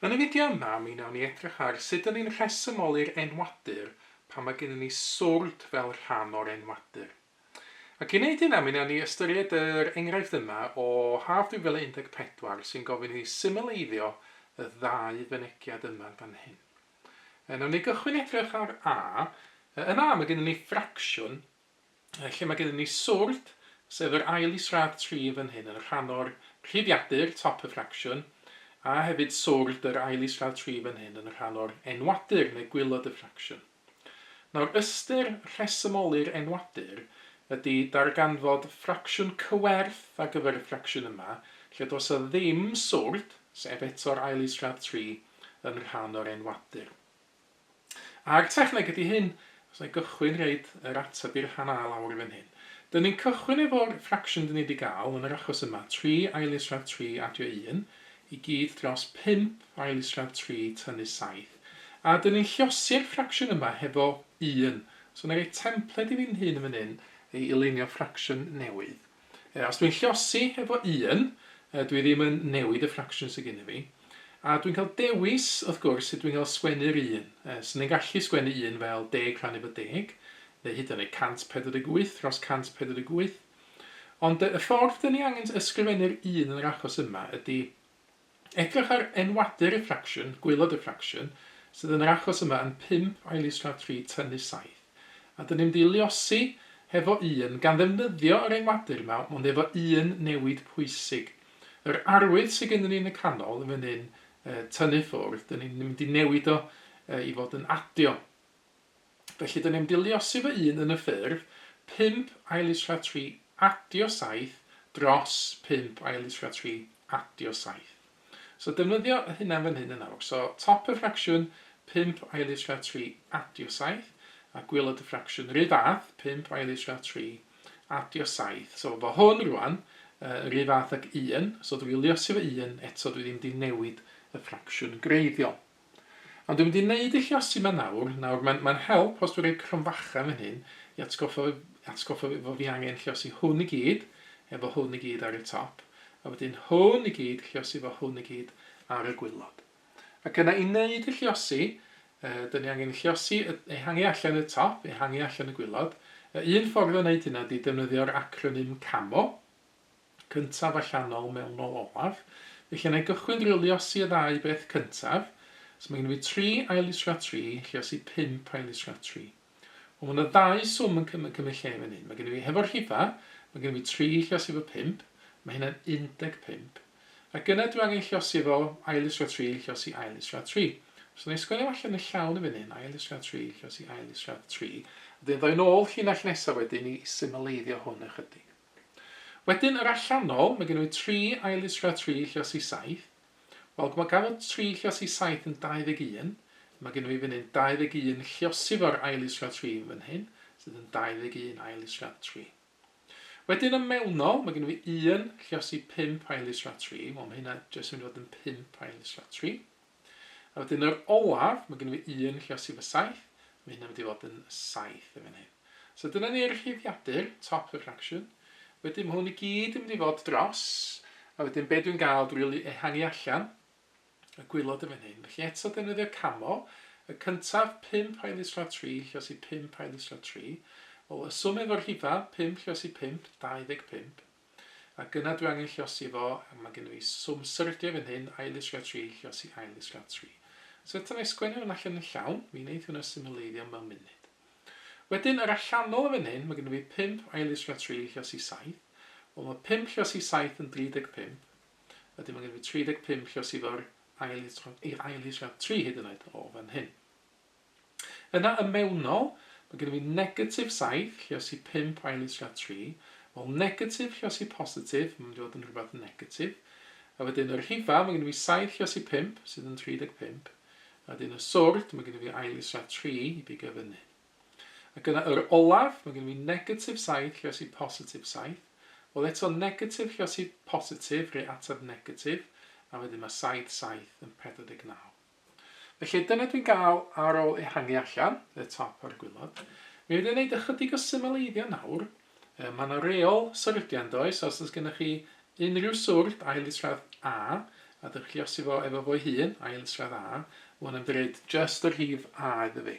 Yn y fideo yma, mi wnawn ni edrych ar sut ydyn ni'n rhesymoli'r enwadur pan mae gennym ni swrd fel rhan o'r enwadur. Ac i wneud hynna, mi wnawn ni ystyried yr enghraifft yma o Haf 2014 sy'n gofyn i ni symleiddio y ddau fynegiad yma fan hyn. Wnawn ni gychwyn edrych ar A. Yn A mae gennym ni ffracsiwn, lle mae gennym ni swrd, sef yr ail isradd 3 fan hyn, yn rhan o'r rhyddiadur, top y ffracsiwn, a hefyd swrd yr ail isradd 3 fan hyn yn rhan o'r enwadur neu gwylod y ffracsiwn. Nawr, ystyr rhesymoli'r enwadur ydy darganfod ffracsiwn cywerth ar gyfer y ffracsiwn yma, lle does o ddim swrd, sef eto'r ail isradd 3 yn rhan o'r enwadur. A'r techneg ydy hyn, os na i gychwyn reid yr ateb i'r rhan A lawr fan hyn. Dyn ni'n cychwyn efo'r ffracsiwn dyn ni wedi gael yn yr achos yma, 3 ail isradd 3 adio 1, i gyd dros 5 ail isradd 3 tynnu 7. A dyn ni'n llosi'r ffracsiwn yma hefo 1. So yna rhoi templed i fi'n hun yn fan hyn i lunio ffracsiwn newydd. Os dwi'n llosi hefo 1, dwi ddim yn newid y ffracsiwn sydd gen i fi. A dwi'n cael dewis, wrth gwrs, sut dwi'n cael sgwennu'r 1. So ni'n gallu sgwennu 1 fel 10 rhan efo 10, neu hyd yn oed 148 dros 148. Ond y ffordd dyn ni angen ysgrifennu'r 1 yn yr achos yma ydy edrych ar enwadur y ffracsiwn, gwylod y ffracsiwn, sydd yn yr achos yma yn 5 ail isradd 3 tynnu 7. A dyn ni'n mynd i luosi hefo 1 gan ddefnyddio yr enwadur yma, ond efo 1 newid pwysig. Yr arwydd sydd gennym ni yn y canol, yn fan hyn, tynnu ffwrdd, dyn ni'n mynd i newid o i fod yn adio. Felly dyn ni'n mynd i luosi efo 1 yn y ffurf 5 ail isradd 3 adio 7 dros 5 ail isradd 3 adio 7. So defnyddio hynna fan hyn yn awr. So top y ffracsiwn 5 ail isradd 3 adio 7 a gwylod y ffracsiwn rhy fath 5 ail isradd 3 adio 7. So fo hwn rwan, rhy fath ag 1, so dwi'n luosi fo 1, eto dwi ddim wedi newid y ffracsiwn greiddiol. Ond dwi'n mynd i wneud y llosi yma nawr mae'n help os dwi'n rhoi cromfacha fan hyn i atgoffa fo fi angen llosi hwn i gyd, efo hwn i gyd ar y top. A wedyn hwn i gyd, llosi fo hwn i gyd ar y gwylod. Ac yna i wneud y llosi, dyn ni angen llosi ehangu allan y top, ehangu allan y gwylod. Un ffordd o wneud hynna ydy defnyddio'r acronym CAMO, cyntaf allanol mewnol olaf. Felly yna i gychwyn drwy luosi y ddau beth cyntaf. So mae gen i 3 ail isradd 3, llosi 5 ail isradd 3. Ond mae yna ddau swm yn cymryd lle fan hyn. Mae gen i hefo'r rhifa, mae gen i 3 llosi fo 5. Mae hynna'n 15. Ac yna dwi angen llosi fo ail isradd 3, llosi ail isradd 3. So na i sgwennu allan y llawn y fan hyn, ail isradd 3, llosi ail isradd 3. Wedyn ddoi nôl llinell nesaf wedyn i symleiddio hwn ychydig. Wedyn yr allanol, mae gen i 3 ail isradd 3, llosi 7. Wel, mae gafod 3 llosi 7 yn 21. Mae gen i fan hyn 21 llosi fo'r ail isradd 3 fan hyn, sydd yn 21 ail isradd 3. Wedyn y mewnol, mae gen i 1 llosi 5 ail isradd 3. Wel, mae hynna jyst yn mynd i fod yn 5 ail isradd 3. A wedyn yr olaf, mae gen i 1 llosi fo 7. Mae hynna mynd i fod yn 7 efo hyn. So dyna ni'r rhyddiadur, top y ffracsiwn. Wedyn mae hwn i gyd yn mynd i fod dros. A wedyn be dwi'n gael drwy ehangu allan y gwylod efo hyn. Felly eto defnyddio camo. Y cyntaf 5 ail isradd 3, llosi 5 ail isradd 3. Wel, y swm efo'r rhifa, 5 llosi 5, 25. Ac yna dwi angen llosi fo, a mae gen i swm syrdio fan hyn, ail isradd 3, llosi ail isradd 3. So eto na i sgwennu hwn allan yn llawn, mi wneud hwnna symleiddio mewn munud. Wedyn, yr allanol fan hyn, mae gen i 5 ail isradd 3, llosi 7. Wel, mae 5 llosi 7 yn 35. Wedyn mae gen i 35 llosi fo'r ail isradd 3 hyd yn oed o fan hyn. Yna y mewnol, mae gen i negatif 7, llosi 5 ail isradd 3. Wel, negatif llosi positif, mae'n dod yn rhywbeth negatif. A wedyn yr rhifa, mae gen i 7 llosi 5, sydd yn 35. A wedyn y swrd, mae gen i ail isradd 3 i bigo fyny. Ac yna yr olaf, mae gen i negatif 7, llosi positif 7. Wel, eto negatif llosi positif, rhoi ateb negatif. A wedyn mae 7 yn 49. Felly dyna dwi'n gael ar ôl ehangu allan, y top o'r gwylod. Mi wedi'n gwneud ychydig o symleiddio nawr. Mae yna reol syrdian does, os oes gennych chi unrhyw swrd ail isradd A, a dych chi osi fo efo fo'i hun, ail isradd A, mae hwnna'n dweud just y rhif A iddo fi.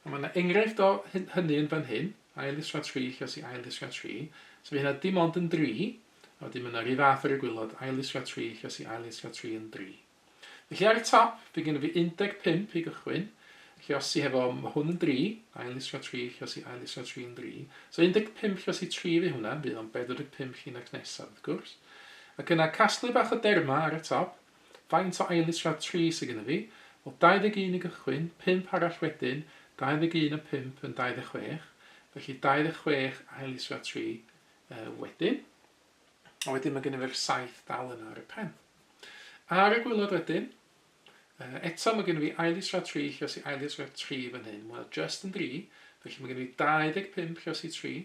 A mae yna enghraifft o hynny yn fan hyn, ail isradd 3 lle osi ail isradd 3, so fi hynna dim ond yn 3, a wedyn mae yna rhif fath ar y gwylod, ail isradd 3 lle osi ail isradd 3 yn 3. Felly ar y top, fi gyda fi 15 i gychwyn, lle osi hefo, mae hwn yn 3, ail isradd 3 lle osi ail isradd 3 yn 3. So 15 lle osi 3 fi hwnna, bydd o'n 45 llinach nesaf, wrth gwrs. Ac yna casglu bach o derma ar y top, faint o ail isradd 3 sydd gyda fi, o 21 i gychwyn, 5 arall wedyn, 21 a 5 yn 26, felly 26 ail isradd 3 wedyn, a wedyn mae gennym fi'r 7 dal yna ar y pen. Ar y gwylod wedyn, eto mae gennym fi ail isradd 3 lle osi ail isradd 3 fan hyn, mae'n just yn 3, felly mae gennym fi 25 lle osi 3.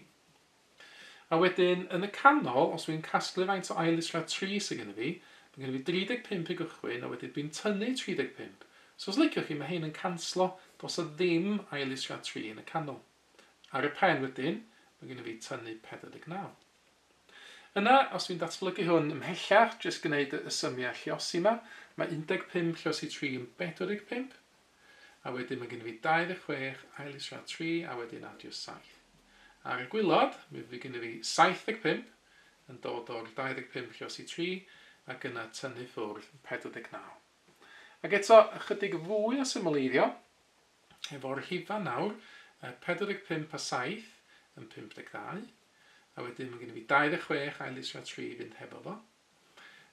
A wedyn, yn y canol, os dwi'n casglu faint o ail isradd 3 sydd gennym fi, mae gennym fi 35 i gychwyn, a wedyn dwi'n tynnu 35. So os liciwch chi, mae hyn yn canslo, dos o ddim ail isradd 3 yn y canol. Ar y pen wedyn, mae gennym fi tynnu 49. Yna, os dwi'n datblygu hwn ymhellach, jyst gwneud y symiau lliosi yma, mae 15 lliosi 3 yn 45, a wedyn mae gennym fi 26 ail isradd 3, a wedyn adio 7. Ar y gwylod, mae gennym fi 75 yn dod o'r 25 lliosi 3, ac yna tynnu ffwrdd 49. Ac eto, ychydig fwy o symleiddio, efo'r rhifa nawr, 45 a 7 yn 52, a wedyn mae gennym fi 26 ail isradd 3 fynd hefo fo.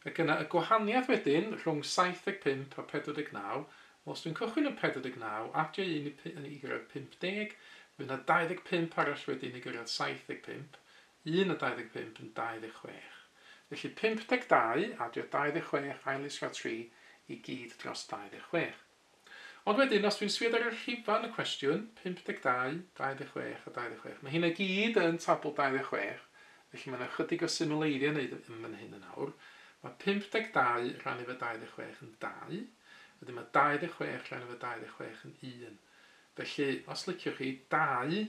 Ac yna y gwahaniaeth wedyn rhwng 75 a 49, os dwi'n cychwyn yn 49, adio 1 i gyrraedd 50, fydd yna 25 arall wedyn i gyrraedd 75, 1 a 25 yn 26. Felly 52 adio 26 ail isradd 3 i gyd dros 26. Ond wedyn, os dwi'n sbio ar yr rhifa yn y cwestiwn, 52, 26 a 26, mae hynna gyd yn tabl 26, felly mae yna chydig o symleiddio wneud yn fan hyn yn awr. Mae 52 rhan efo 26 yn 2, wedyn mae 26 rhan efo 26 yn 1. Felly, os liciwch chi, 2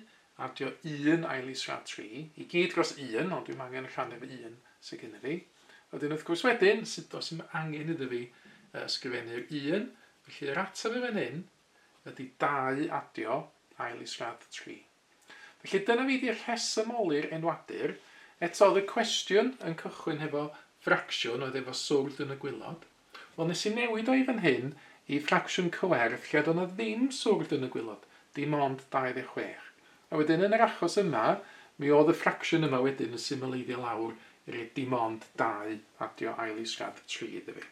adio 1 ail isradd 3, i gyd dros 1, ond dwi'n angen rhan efo 1 sydd gyda fi. Wedyn, wrth gwrs wedyn, os ym angen iddo fi ysgrifennu'r 1, felly yr ateb yn fan hyn ydy 2 adio ail isradd 3. Felly dyna fi di'r rhesymoli'r enwadur. Eto, oedd y cwestiwn yn cychwyn hefo ffracsiwn oedd efo swrd yn y gwylod. Wel, nes i newid o'i fan hyn i ffracsiwn cywerth lle oedd yna ddim swrd yn y gwylod, dim ond 26. A wedyn yn yr achos yma, mi oedd y ffracsiwn yma wedyn yn symleiddio lawr i'r dim ond 2 adio ail isradd 3 iddo fi.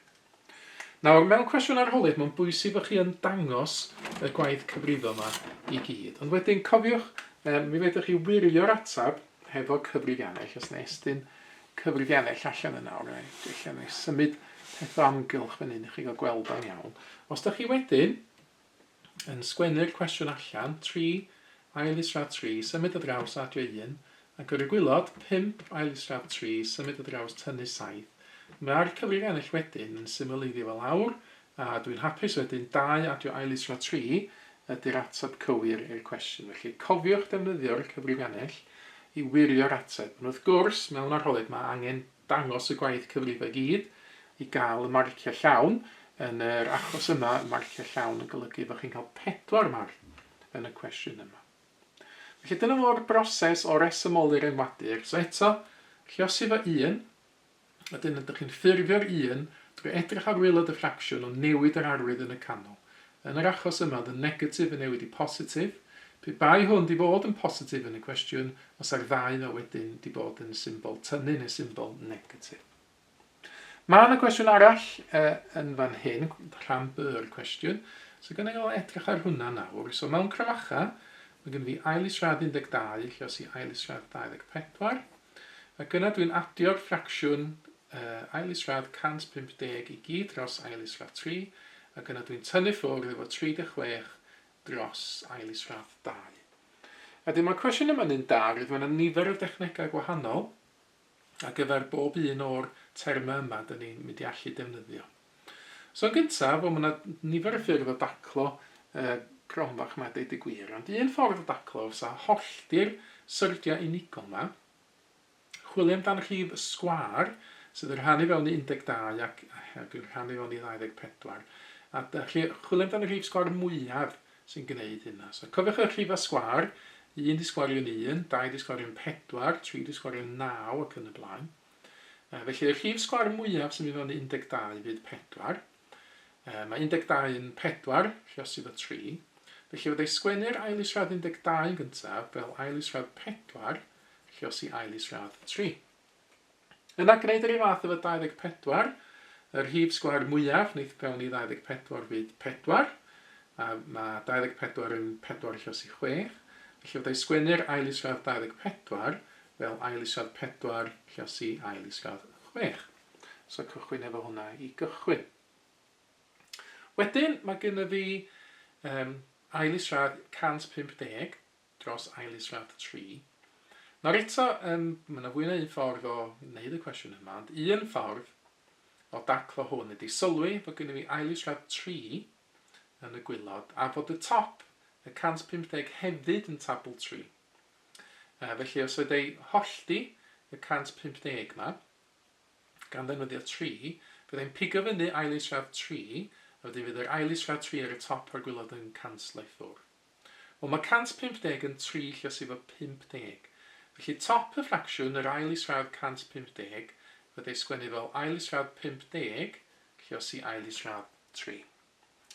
Nawr, mewn cwestiwn arholiad, mae'n bwysig bod chi yn dangos y gwaith cyfrifo yma i gyd. Ond wedyn, cofiwch, mi fedrwch chi wirio'r atab hefo cyfrifiannell, os na estyn cyfrifiannell allan yna. Allan ni symud pethau amgylch fan hyn i chi gael gweld o'n iawn. Os da chi wedyn yn sgwennu'r cwestiwn allan, 3 ail isradd 3, symud o draws adio 1, ac ar y gwylod, 5 ail isradd 3, symud o draws tynnu 7. Mae'r cyfrifiannell wedyn yn symleiddio fel awr, a dwi'n hapus wedyn 2 adio ail isradd 3 ydy'r ateb cywir i'r cwestiwn. Felly cofiwch defnyddio'r cyfrifiannell i wirio'r ateb. Ond wrth gwrs, mewn arholiad, mae angen dangos y gwaith cyfrifo gyd i gael y marciau llawn. Yn yr achos yma, y marciau llawn yn golygu bod chi'n cael 4 marc yn y cwestiwn yma. Felly dyna fo'r broses o rhesymoli'r enwadur. So eto, lliosi fo 1, wedyn ydych chi'n ffurfio'r 1 drwy edrych ar wilod y ffracsiwn o newid yr arwydd yn y canol. Yn yr achos yma, y negatif yn newid i positif. Pe bai hwn di bod yn positif yn y cwestiwn, os ar 2 o wedyn di bod yn symbol tynnu neu symbol negatif. Mae yna cwestiwn arall yn fan hyn, rhan by'r cwestiwn. So gyda i edrych ar hwnna nawr. So mewn cryfacha, mae gen fi ail isradd 12, lle os i ail isradd 24. Ac yna dwi'n adio'r ffracsiwn ail isradd 150 i gyd dros ail isradd 3. Ac yna dwi'n tynnu ffwrdd efo 36 dros ail isradd 2. Wedyn mae'r cwestiwn yma'n un da, rydw yna nifer o dechnegau gwahanol ar gyfer bob un o'r termau yma dyn ni'n mynd i allu defnyddio. So yn gyntaf, mae yna nifer o ffyrdd o daclo cronfach yma deud y gwir. Ond un ffordd o daclo fysa hollti'r syrdiau unigol yma, chwilio amdan rhif sgwar, sydd yn rhannu fewn i 12 ac yn rhannu fewn i 24. A chwilio amdano y rhif sgwar mwyaf sy'n gwneud hynna. So cofiwch y rhifau sgwar, 1 di sgwario'n 1, 2 di sgwario'n 4, 3 di sgwario'n 9 ac yn y blaen. Felly y rhif sgwar mwyaf sy'n mynd fewn i 12 fydd 4. Mae 12 yn 4, lluosif o 3. Felly fydde sgwennu'r ail isradd 12 yn gyntaf fel ail isradd 4, lluosi ail isradd 3. Yna gwneud yr un fath efo 24, yr rhif sgwar mwyaf wneud fewn i 24 fydd 4. Mae 24 yn 4 lluosi 6. Felly fydde sgwennu'r ail isradd 24 fel ail isradd 4 lluosi ail isradd 6. So cychwyn efo hwnna i gychwyn. Wedyn mae gynnu fi ail isradd 150 dros ail isradd 3. Nawr eto, mae yna fwy na un ffordd o wneud y cwestiwn yma, ond un ffordd o daclo hwn ydy sylwi fod gynnu fi ail isradd 3 yn y gwylod, a fod y top, y 150 hefyd yn tabl 3. Felly os ydy hollti y 150 yma, gan ddefnyddio 3, byddai'n pigo fyny ail isradd 3, a wedyn fydd yr ail isradd 3 ar y top o'r gwylod yn canslo i ffwrdd. Wel, mae 150 yn 3 lluosif o 50. Felly top y ffracsiwn, yr ail isradd 150, fyddai sgwennu fel ail isradd 50 lluosi ail isradd 3.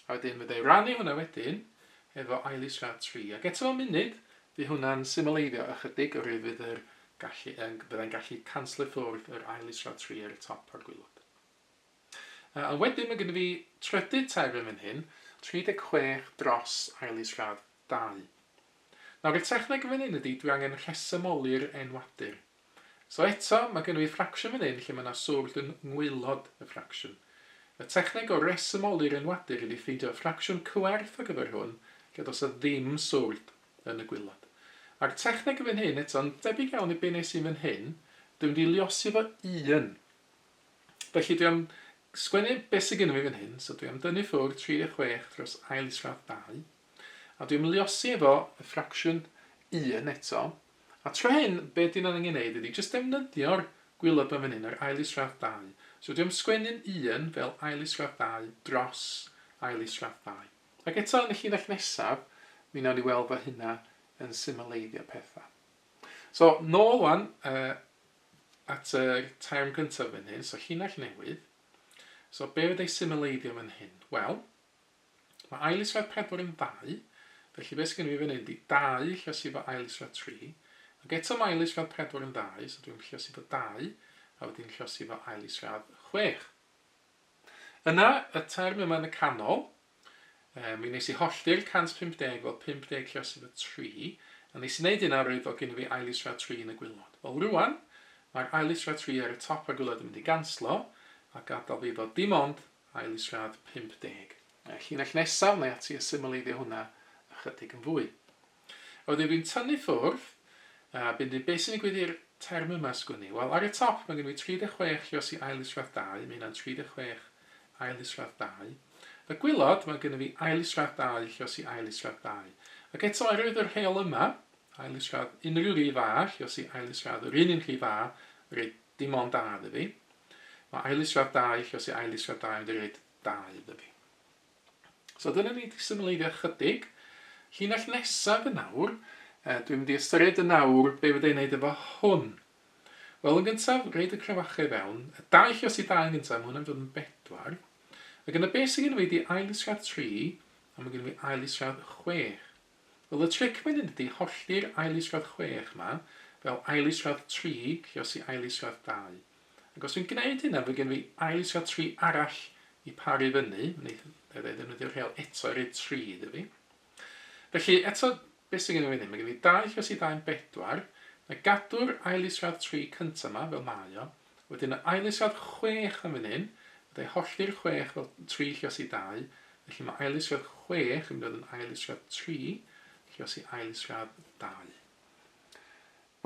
A wedyn fyddai rannu hwnna wedyn efo ail isradd 3. Ac eto o munud, fydd hwnna'n symleiddio ychydig o'r byddai'n gallu canslo i ffwrdd yr ail isradd 3 ar y top o'r gwylod. A wedyn mae gennym fi trydydd term yn hyn, 36 dros ail isradd 2. Nawr, y techneg fan hyn ydy, dwi angen rhesymoli'r enwadur. So eto, mae gennym fi ffracsiwn fan hyn lle mae yna swrd yn ngwaelod y ffracsiwn. Y techneg o rhesymoli'r enwadur ydy ffeindio ffracsiwn cywerth o gyfer hwn, lle does ddim swrd yn y gwylod. A'r techneg fan hyn eto'n debyg iawn i be nes i fan hyn, dwi'n wedi liosi fo 1. Felly dwi am sgwennu beth sydd gennym fi fan hyn, so dwi am dynnu ffwrdd 36 dros ail isradd 2, a dwi'n liosi efo y ffracsiwn 1 eto, a tro hyn, beth dwi'n angen gwneud ydy, jyst defnyddio'r gwylod ma fan hyn, yr ail isradd 2. So dwi'n sgwennu'n 1 fel ail isradd 2 dros ail isradd 2. Ac eto yn y llinell nesaf, mi wnawn ni weld fod hynna yn symleiddio pethau. So, nôl wan at y term gyntaf fan hyn, so llinell newydd. So, be fydd ei symleiddio fan hyn? Wel, mae ail isradd 4 yn 2, felly beth sydd gen i fan hyn ydy 2 lluosif o ail isradd 3, ac eto mae ail isradd 4 yn 2, so dwi'n lluosif o 2, a wedyn lluosif o ail isradd 6. Yna, y term yma yn y canol, mi nes i hollti'r 150 fel 50 lluosif o 3, a nes i wneud yna roedd o gen i fi ail isradd 3 yn y gwylod. Wel, rwan, mae'r ail isradd 3 ar y top o'r gwylod yn mynd i ganslo, a gadael fi fod dim ond ail isradd 50. Llinell nesaf, neu ati y symleiddio hwnna ychydig yn fwy. A wedyn dwi'n tynnu ffwrdd, a beth sy'n digwydd i'r term yma sgwni? Wel, ar y top mae gen i 36 lluosi ail isradd 2, mae hynna'n 36 ail isradd 2. Y gwylod mae gen i ail isradd 2 lluosi ail isradd 2. Ac eto oherwydd yr rheol yma, ail isradd unrhyw rhif a lluosi ail isradd yr un rhif a, rhaid dim ond a iddo fi. Mae ail isradd 2 lluosi ail isradd 2 yn rhaid 2 iddo fi. So dyna ni wedi symleiddio chydig. Llinell nesaf y nawr, dwi'n mynd i ystyried y nawr be fyddai'n gwneud efo hwn. Wel, yn gyntaf, rhaid y crefachau fewn. 2 lluosi 2 yn gyntaf, mae hwnna'n dod yn 4. Ac yna beth sydd gen i fi ydy ail isradd 3, a mae gen i fi ail isradd 6. Wel, y tric mae'n ydy hollti'r ail isradd 6 yma, fel ail isradd 3 lluosi ail isradd 2. Ac os dwi'n gwneud hynna, fe gen fi ail isradd 3 arall i paru fyny, ddefnyddio'r rheol eto i'r 3 iddo fi. Felly, eto, beth sy'n gen i fi ddim? Mae gen i 2 lluosi 2 yn 4, mae gadw'r ail isradd 3 cyntaf yma, fel mae o, wedyn y ail isradd 6 am fan hyn, fydde hollti'r 6 fel 3 lluosi 2, felly mae ail isradd 6 yn dod yn ail isradd 3 lluosi ail isradd 2.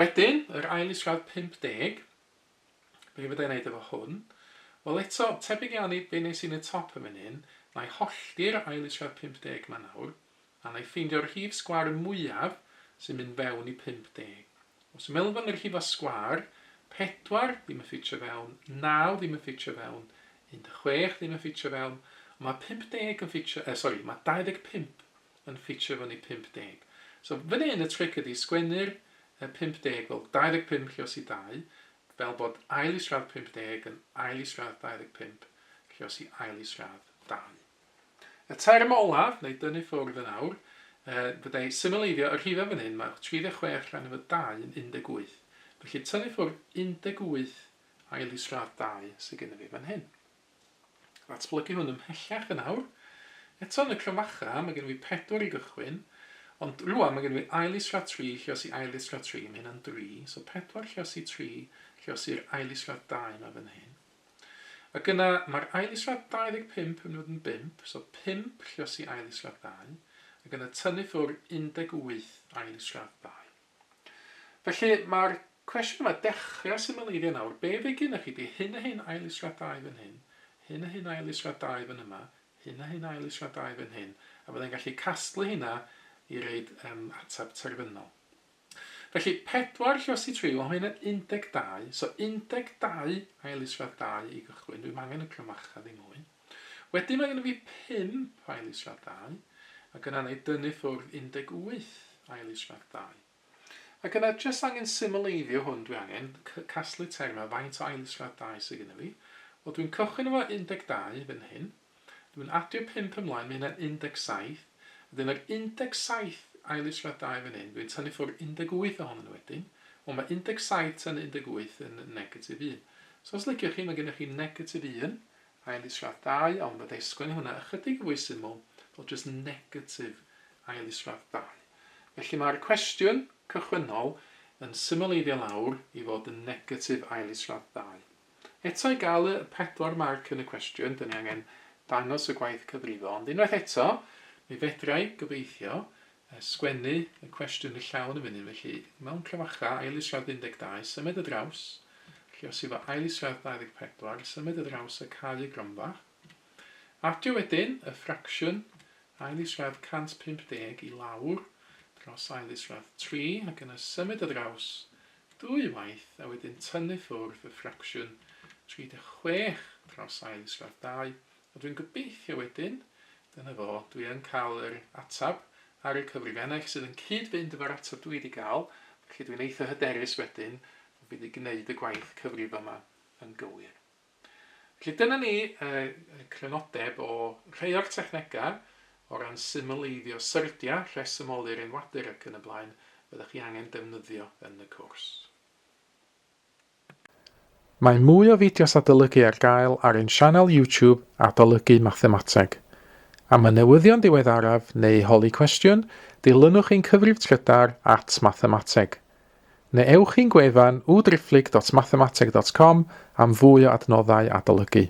Wedyn, yr ail isradd 50, be fyddai'n gwneud efo hwn? Wel eto, tebyg iawn i be nes i'n y top yn fan hyn, na i hollti'r ail isradd 50 yma nawr, a na i ffeindio'r rhif sgwar mwyaf sy'n mynd fewn i 50. Os yw'n meddwl fan yr rhif o sgwar, 4 ddim yn ffitio fewn, 9 ddim yn ffitio fewn, 16 ddim yn ffitio fewn, mae 50 yn ffitio, mae 25 yn ffitio fyny 50. So fan hyn y tric ydy sgwennu'r 50 fel 25 lluos i 2, fel bod ail isradd 50 yn ail isradd 25 lluos i ail isradd 2. Y term olaf, neu dynnu ffwrdd yn awr, byddai symleiddio y rhifau fan hyn, mae 36 rhan efo 2 yn 18. Felly tynnu ffwrdd 18 ail isradd 2 sydd gennym fi fan hyn. Datblygu hwn ymhellach yn awr. Eto yn y crymacha, mae gennym fi 4 i gychwyn, ond rwan mae gennym fi ail isradd 3 lluos i ail isradd 3, mae hynna'n 3, so 4 lluos i 3 lluos i'r ail isradd 2 yma fan hyn. Ac yna mae'r ail isradd 25 yn fod yn 5, so 5 lluos i ail isradd 2, ac yna tynnu ffwrdd 18 ail isradd 2. Felly mae'r cwestiwn yma dechrau symleiddio nawr, be fe gynnwch chi di hyn a hyn ail isradd 2 fan hyn, hyn a hyn ail isradd 2 fan yma, hyn a hyn ail isradd 2 fan hyn, a byddai'n gallu casglu hynna i reid ateb terfynol. Felly 4 lluos i 3, wel mae hynna'n 12, so 12 ail isradd 2 i gychwyn, dwi'n angen y crymacha ddim mwy. Wedyn mae gennym fi 5 ail isradd 2, ac yna wneud dynnu ffwrdd 18 ail isradd 2. Ac yna jyst angen symleiddio hwn dwi'n angen, casglu terma faint o ail isradd 2 sydd gennym fi. Wel dwi'n cychwyn efo 12 fan hyn, dwi'n adio 5 ymlaen, mae hynna'n 17, wedyn yr 17 ail isradd 2 fan hyn, dwi'n tynnu ffwrdd 18 ohonyn wedyn, ond mae 17 yn 18 yn negatif 1. So os liciwch chi, mae gennych chi negatif 1 ail isradd 2, ond byddai sgwennu hwnna ychydig fwy syml, fel jyst negatif ail isradd 2. Felly mae'r cwestiwn cychwynnol yn symleiddio lawr i fod yn negatif ail isradd 2. Eto i gael y 4 marc yn y cwestiwn, dyn ni angen dangos y gwaith cyfrifo, ond unwaith eto, mi fedrai gobeithio sgwennu y cwestiwn y llawn y funud, felly mewn crymacha ail isradd 12, symud y draws, lluos i fo ail isradd 24, symud y draws y cau y gronfach. Adio wedyn y ffracsiwn ail isradd 150 i lawr dros ail isradd 3, ac yna symud y draws 2 waith, a wedyn tynnu ffwrdd y ffracsiwn 36 dros ail isradd 2, a dwi'n gobeithio wedyn, dyna fo, dwi'n cael yr atab ar y cyfrifennau sydd yn cyd-fynd efo'r atab dwi wedi cael, felly dwi'n eitha hyderus wedyn, o bydd i gwneud y gwaith cyfrifo yma yn gywir. Felly dyna ni crynodeb o rhai o'r technegau o ran symleiddio syrdia, rhesymoli'r enwadur ac yn y blaen, byddwch chi angen defnyddio yn y cwrs. Mae mwy o fideos adolygu ar gael ar ein sianel YouTube Adolygu Mathemateg. Am y newyddion diweddaraf neu holi cwestiwn, dilynwch ein cyfrif trydar @mathemateg. Neu ewch i'n gwefan www.mathemateg.com am fwy o adnoddau adolygu.